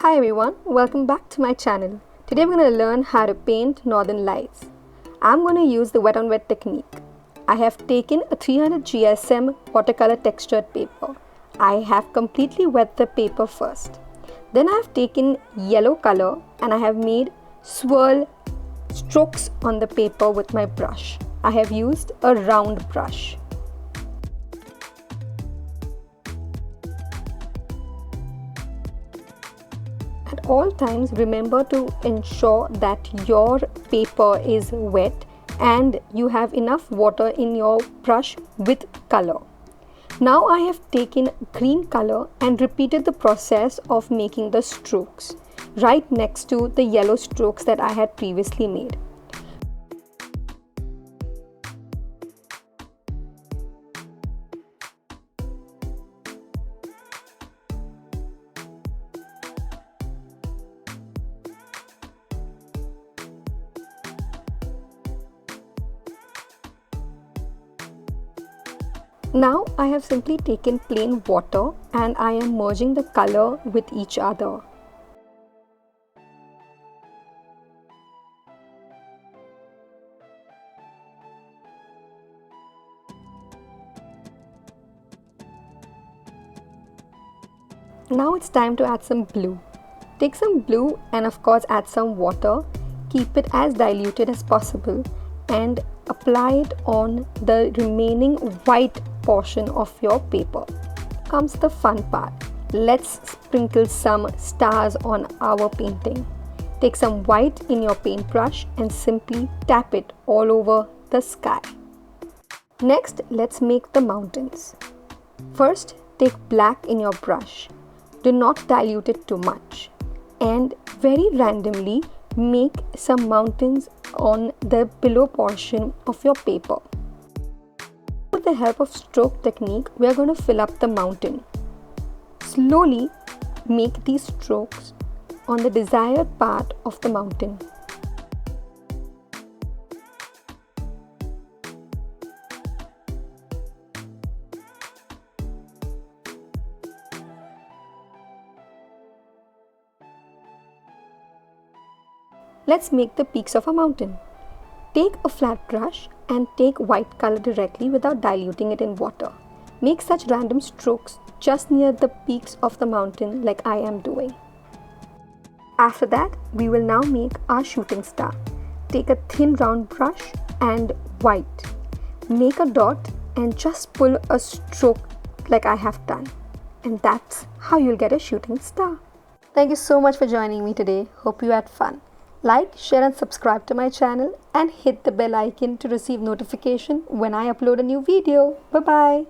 Hi everyone, welcome back to my channel. Today we're going to learn how to paint Northern Lights. I'm going to use the wet on wet technique. I have taken a 300 GSM watercolor textured paper. I have completely wet the paper first. Then I have taken yellow color and I have made swirl strokes on the paper with my brush. I have used a round brush. At all times, remember to ensure that your paper is wet and you have enough water in your brush with color. Now I have taken green color and repeated the process of making the strokes right next to the yellow strokes that I had previously made. Now I have simply taken plain water and I am merging the color with each other. Now it's time to add some blue. Take some blue and of course add some water. Keep it as diluted as possible and apply it on the remaining white portion of your paper. Comes the fun part. Let's sprinkle some stars on our painting. Take some white in your paintbrush and simply tap it all over the sky. Next, let's make the mountains. First, take black in your brush. Do not dilute it too much and very randomly make some mountains on the below portion of your paper. With the help of stroke technique, we are going to fill up the mountain. Slowly make these strokes on the desired part of the mountain. Let's make the peaks of a mountain. Take a flat brush and take white color directly without diluting it in water. Make such random strokes just near the peaks of the mountain like I am doing. After that, we will now make our shooting star. Take a thin round brush and white. Make a dot and just pull a stroke like I have done. And that's how you'll get a shooting star. Thank you so much for joining me today. Hope you had fun. Like, share and subscribe to my channel and hit the bell icon to receive notification when I upload a new video. Bye bye.